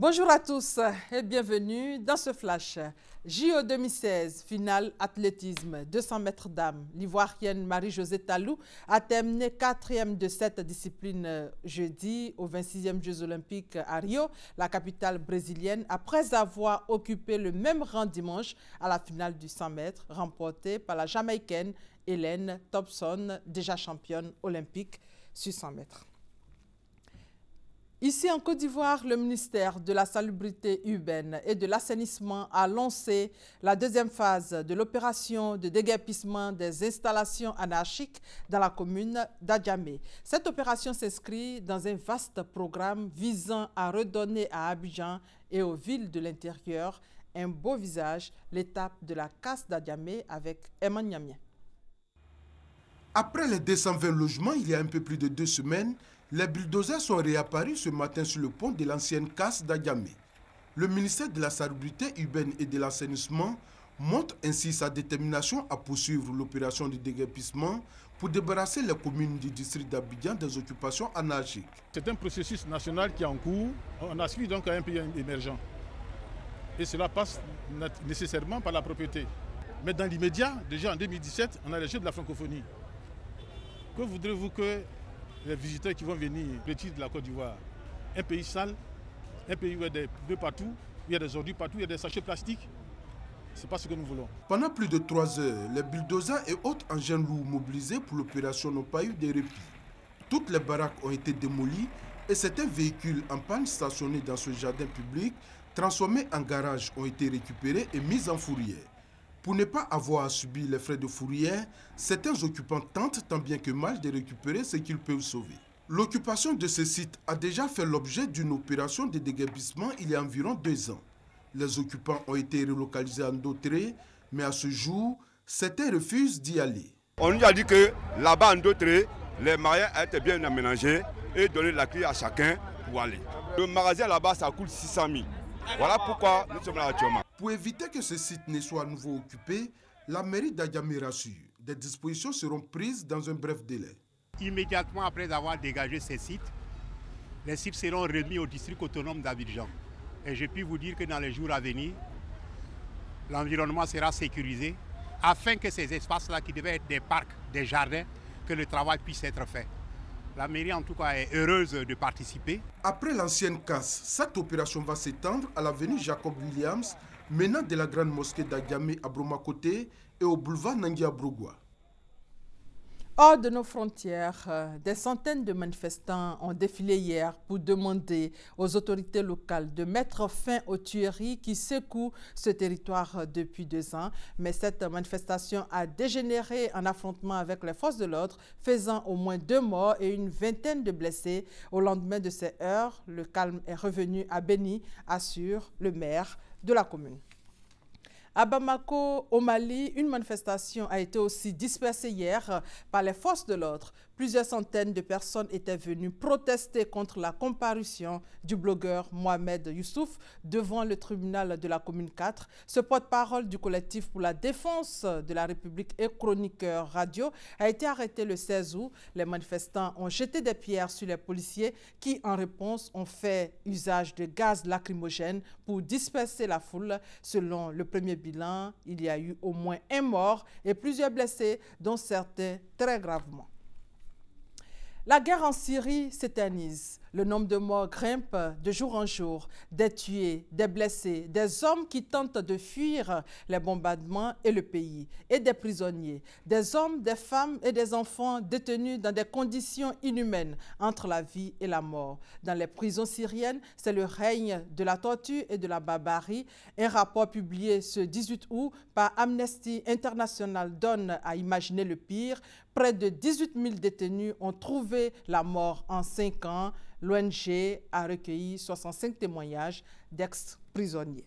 Bonjour à tous et bienvenue dans ce flash. JO 2016, finale athlétisme, 200 mètres dames. L'Ivoirienne Marie-Josée Talou a terminé 4e de cette discipline jeudi aux 26e Jeux olympiques à Rio, la capitale brésilienne, après avoir occupé le même rang dimanche à la finale du 100 mètres, remportée par la Jamaïcaine Hélène Thompson, déjà championne olympique sur 100 mètres. Ici en Côte d'Ivoire, le ministère de la Salubrité urbaine et de l'assainissement a lancé la deuxième phase de l'opération de déguerpissement des installations anarchiques dans la commune d'Adjamé. Cette opération s'inscrit dans un vaste programme visant à redonner à Abidjan et aux villes de l'intérieur un beau visage, l'étape de la casse d'Adjamé avec Emma Niamien. Après les 220 logements, il y a un peu plus de 2 semaines, les bulldozers sont réapparus ce matin sur le pont de l'ancienne casse d'Adjamé. Le ministère de la Salubrité urbaine et de l'assainissement montre ainsi sa détermination à poursuivre l'opération de déguerpissement pour débarrasser les communes du district d'Abidjan des occupations anarchiques. C'est un processus national qui est en cours. On a suivi donc un pays émergent. Et cela passe nécessairement par la propriété. Mais dans l'immédiat, déjà en 2017, on a les Jeux de la francophonie. Que voudrez-vous que les visiteurs qui vont venir petits de la Côte d'Ivoire, un pays sale, un pays où il y a des pneus partout, il y a des ordures partout, il y a des sachets plastiques. Ce n'est pas ce que nous voulons. Pendant plus de 3 heures, les bulldozers et autres engins lourds mobilisés pour l'opération n'ont pas eu de répit. Toutes les baraques ont été démolies et certains véhicules en panne stationnés dans ce jardin public, transformés en garage, ont été récupérés et mis en fourrière. Pour ne pas avoir à subir les frais de fourrière, certains occupants tentent tant bien que mal de récupérer ce qu'ils peuvent sauver. L'occupation de ce site a déjà fait l'objet d'une opération de déguerpissement il y a environ 2 ans. Les occupants ont été relocalisés en Dautré, mais à ce jour, certains refusent d'y aller. On nous a dit que là-bas en Dautré, les magasins étaient bien aménagés et donner la clé à chacun pour aller. Le magasin là-bas, ça coûte 600 000. Voilà pourquoi nous sommes là actuellement. Pour éviter que ce site ne soit à nouveau occupé, la mairie d'Adjamé rassure. Des dispositions seront prises dans un bref délai. Immédiatement après avoir dégagé ces sites, les sites seront remis au district autonome d'Abidjan. Et je puis vous dire que dans les jours à venir, l'environnement sera sécurisé afin que ces espaces-là, qui devaient être des parcs, des jardins, que le travail puisse être fait. La mairie, en tout cas, est heureuse de participer. Après l'ancienne casse, cette opération va s'étendre à l'avenue Jacob Williams, menant de la grande mosquée d'Adjamé à Bromakoté et au boulevard Nangia Brogwa. Hors de nos frontières, des centaines de manifestants ont défilé hier pour demander aux autorités locales de mettre fin aux tueries qui secouent ce territoire depuis 2 ans. Mais cette manifestation a dégénéré en affrontement avec les forces de l'ordre, faisant au moins 2 morts et une vingtaine de blessés. Au lendemain de ces heures, le calme est revenu à Beni, assure le maire de la commune. À Bamako, au Mali, une manifestation a été aussi dispersée hier par les forces de l'ordre. Plusieurs centaines de personnes étaient venues protester contre la comparution du blogueur Mohamed Youssouf devant le tribunal de la commune 4. Ce porte-parole du collectif pour la défense de la République et chroniqueur radio a été arrêté le 16 août. Les manifestants ont jeté des pierres sur les policiers qui, en réponse, ont fait usage de gaz lacrymogène pour disperser la foule. Selon le premier bilan, il y a eu au moins 1 mort et plusieurs blessés, dont certains très gravement. La guerre en Syrie s'éternise. Le nombre de morts grimpe de jour en jour. Des tués, des blessés, des hommes qui tentent de fuir les bombardements et le pays, et des prisonniers, des hommes, des femmes et des enfants détenus dans des conditions inhumaines entre la vie et la mort. Dans les prisons syriennes, c'est le règne de la torture et de la barbarie. Un rapport publié ce 18 août par Amnesty International donne à imaginer le pire. Près de 18 000 détenus ont trouvé la mort en 5 ans. L'ONG a recueilli 65 témoignages d'ex-prisonniers.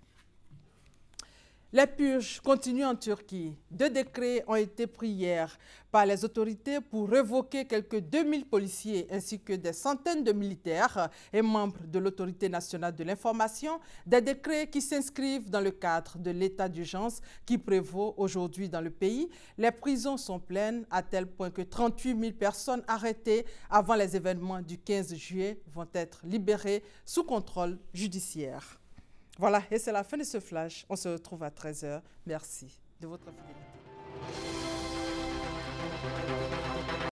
Les purges continuent en Turquie. 2 décrets ont été pris hier par les autorités pour révoquer quelques 2000 policiers ainsi que des centaines de militaires et membres de l'autorité nationale de l'information. Des décrets qui s'inscrivent dans le cadre de l'état d'urgence qui prévaut aujourd'hui dans le pays. Les prisons sont pleines à tel point que 38 000 personnes arrêtées avant les événements du 15 juillet vont être libérées sous contrôle judiciaire. Voilà, et c'est la fin de ce flash. On se retrouve à 13 h. Merci de votre fidélité.